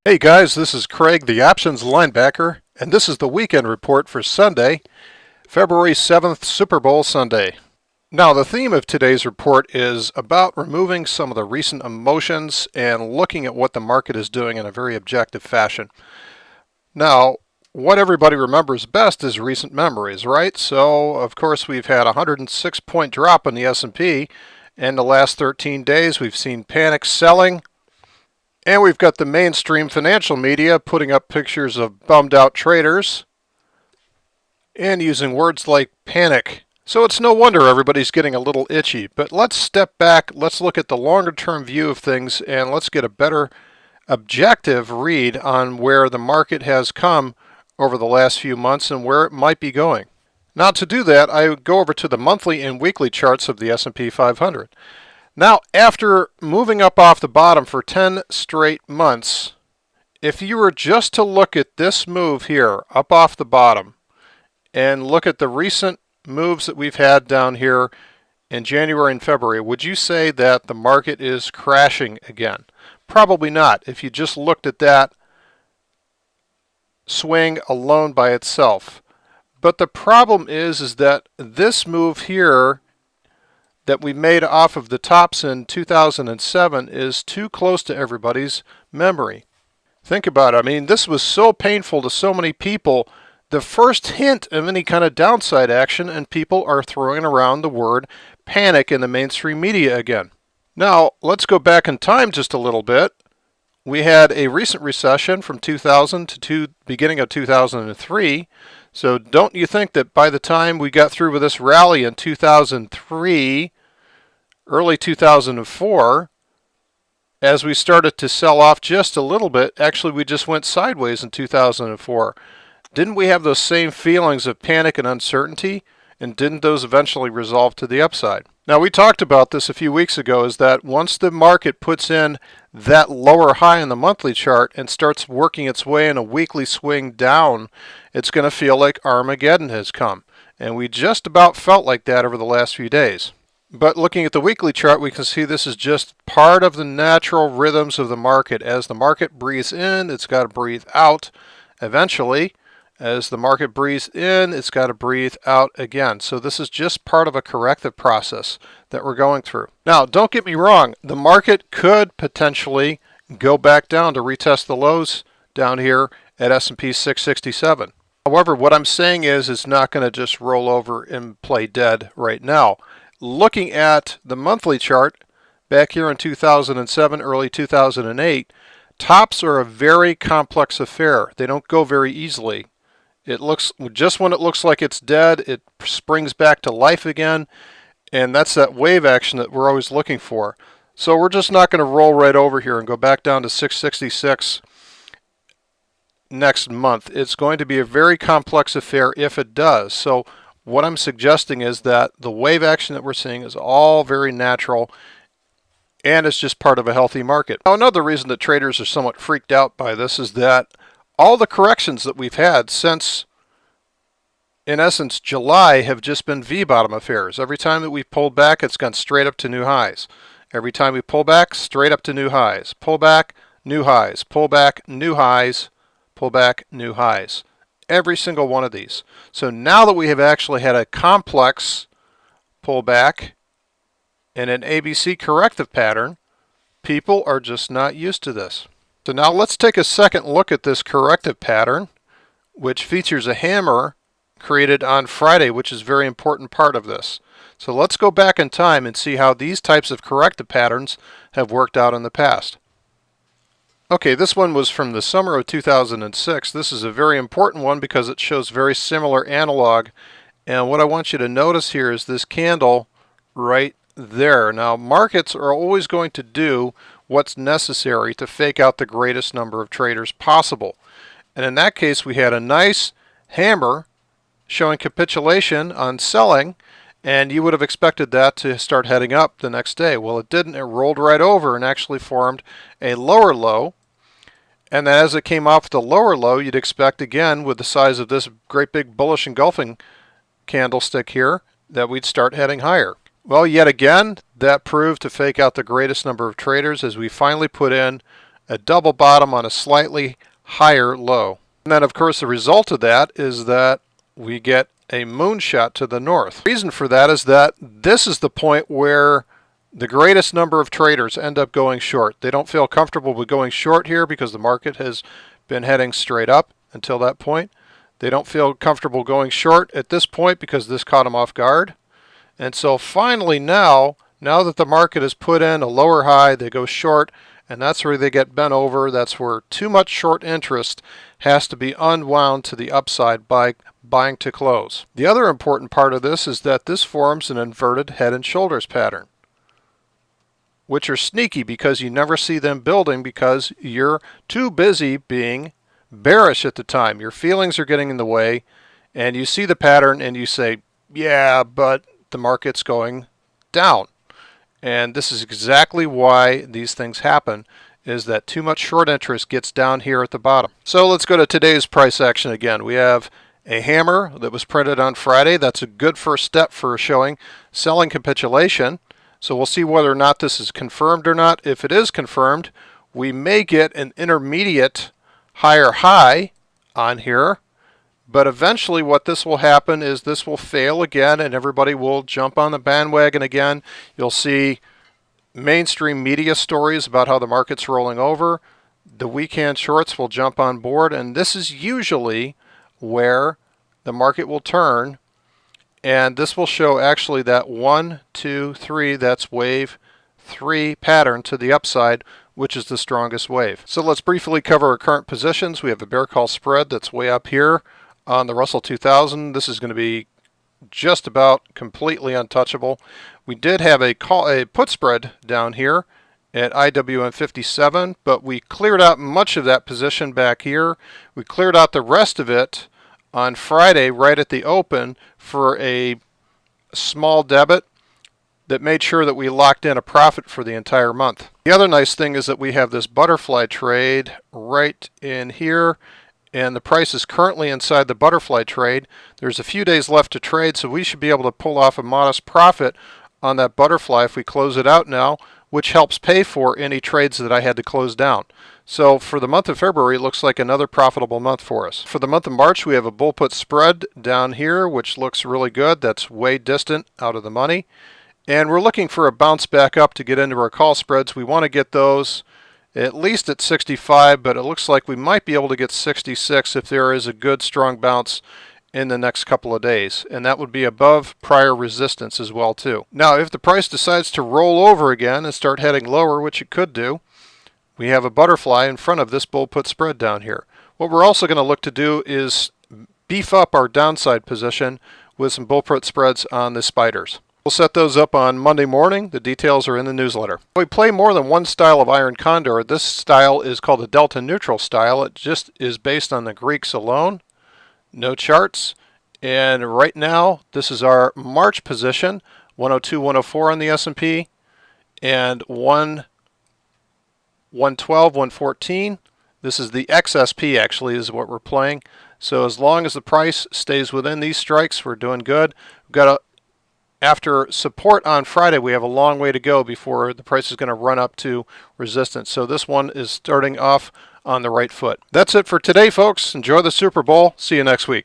Hey guys, this is Craig, the options linebacker, and this is the weekend report for Sunday, February 7th, Super Bowl Sunday. Now, the theme of today's report is about removing some of the recent emotions and looking at what the market is doing in a very objective fashion. Now, what everybody remembers best is recent memories, right? So, of course, we've had a 106-point drop in the S&P. In the last 13 days, we've seen panic selling. And we've got the mainstream financial media putting up pictures of bummed out traders and using words like panic. So it's no wonder everybody's getting a little itchy. But let's step back, let's look at the longer term view of things, and let's get a better objective read on where the market has come over the last few months and where it might be going. Now, to do that, I go over to the monthly and weekly charts of the S&P 500. Now, after moving up off the bottom for 10 straight months, if you were just to look at this move here, up off the bottom, and look at the recent moves that we've had down here in January and February, would you say that the market is crashing again? Probably not, if you just looked at that swing alone by itself. But the problem is that this move here that we made off of the tops in 2007 is too close to everybody's memory. Think about it. I mean, this was so painful to so many people. The first hint of any kind of downside action, and people are throwing around the word panic in the mainstream media again. Now, let's go back in time just a little bit. We had a recent recession from 2000 to beginning of 2003. So don't you think that by the time we got through with this rally in 2003, early 2004, as we started to sell off just a little bit, actually we just went sideways in 2004. Didn't we have those same feelings of panic and uncertainty? And didn't those eventually resolve to the upside? Now, we talked about this a few weeks ago, is that once the market puts in that lower high in the monthly chart and starts working its way in a weekly swing down, it's going to feel like Armageddon has come. And we just about felt like that over the last few days. But looking at the weekly chart, we can see this is just part of the natural rhythms of the market. As the market breathes in, it's got to breathe out eventually. As the market breathes in, it's got to breathe out again. So this is just part of a corrective process that we're going through. Now, don't get me wrong. The market could potentially go back down to retest the lows down here at S&P 667. However, what I'm saying is it's not going to just roll over and play dead right now. Looking at the monthly chart back here in 2007, early 2008, tops are a very complex affair. They don't go very easily. It looks, just when it looks like it's dead, it springs back to life again, and that's that wave action that we're always looking for. So we're just not going to roll right over here and go back down to 666 next month. It's going to be a very complex affair if it does. So what I'm suggesting is that the wave action that we're seeing is all very natural, and it's just part of a healthy market. Now, another reason that traders are somewhat freaked out by this is that all the corrections that we've had since, in essence, July have just been V-bottom affairs. Every time that we've pulled back, it's gone straight up to new highs. Every time we pull back, straight up to new highs. Pull back, new highs. Pull back, new highs. Pull back, new highs. Every single one of these. So now that we have actually had a complex pullback and an ABC corrective pattern, people are just not used to this. So now let's take a second look at this corrective pattern, which features a hammer created on Friday, which is a very important part of this. So let's go back in time and see how these types of corrective patterns have worked out in the past. Okay, this one was from the summer of 2006. This is a very important one because it shows very similar analog. And what I want you to notice here is this candle right there. Now, markets are always going to do what's necessary to fake out the greatest number of traders possible. And in that case, we had a nice hammer showing capitulation on selling, and you would have expected that to start heading up the next day. Well, it didn't. It rolled right over and actually formed a lower low. And then as it came off the lower low, you'd expect, again, with the size of this great big bullish engulfing candlestick here, that we'd start heading higher. Well, yet again, that proved to fake out the greatest number of traders as we finally put in a double bottom on a slightly higher low. And then of course the result of that is that we get a moonshot to the north. The reason for that is that this is the point where the greatest number of traders end up going short. They don't feel comfortable with going short here because the market has been heading straight up until that point. They don't feel comfortable going short at this point because this caught them off guard. And so finally now that the market has put in a lower high, they go short, and that's where they get bent over. That's where too much short interest has to be unwound to the upside by buying to close. The other important part of this is that this forms an inverted head and shoulders pattern, which are sneaky because you never see them building because you're too busy being bearish at the time. Your feelings are getting in the way, and you see the pattern and you say, yeah, but the market's going down. And this is exactly why these things happen, is that too much short interest gets down here at the bottom. So let's go to today's price action again. We have a hammer that was printed on Friday. That's a good first step for showing selling capitulation. So we'll see whether or not this is confirmed or not. If it is confirmed, we may get an intermediate higher high on here. But eventually what this will happen is this will fail again and everybody will jump on the bandwagon again. You'll see mainstream media stories about how the market's rolling over. The weekend shorts will jump on board, and this is usually where the market will turn. And this will show actually that 1, 2, 3, that's wave 3 pattern to the upside, which is the strongest wave. So let's briefly cover our current positions. We have a bear call spread that's way up here on the Russell 2000. This is going to be just about completely untouchable. We did have a put spread down here at IWM 57, but we cleared out much of that position back here. We cleared out the rest of it on Friday right at the open for a small debit that made sure that we locked in a profit for the entire month. The other nice thing is that we have this butterfly trade right in here, and the price is currently inside the butterfly trade. There's a few days left to trade, so we should be able to pull off a modest profit on that butterfly if we close it out now, which helps pay for any trades that I had to close down. So for the month of February, it looks like another profitable month for us. For the month of March, we have a bull put spread down here, which looks really good. That's way distant out of the money. And we're looking for a bounce back up to get into our call spreads. We want to get those at least at 65, but it looks like we might be able to get 66 if there is a good strong bounce in the next couple of days, and that would be above prior resistance as well too. Now if the price decides to roll over again and start heading lower, which it could do, we have a butterfly in front of this bull put spread down here. What we're also going to look to do is beef up our downside position with some bull put spreads on the spiders. We'll set those up on Monday morning. The details are in the newsletter. We play more than one style of Iron Condor. This style is called the Delta Neutral style. It just is based on the Greeks alone. No charts. And right now, this is our March position, 102, 104 on the S&P, and 112, 114. This is the XSP actually is what we're playing. So as long as the price stays within these strikes, we're doing good. We've got after support on Friday, we have a long way to go before the price is going to run up to resistance. So this one is starting off on the right foot. That's it for today, folks. Enjoy the Super Bowl. See you next week.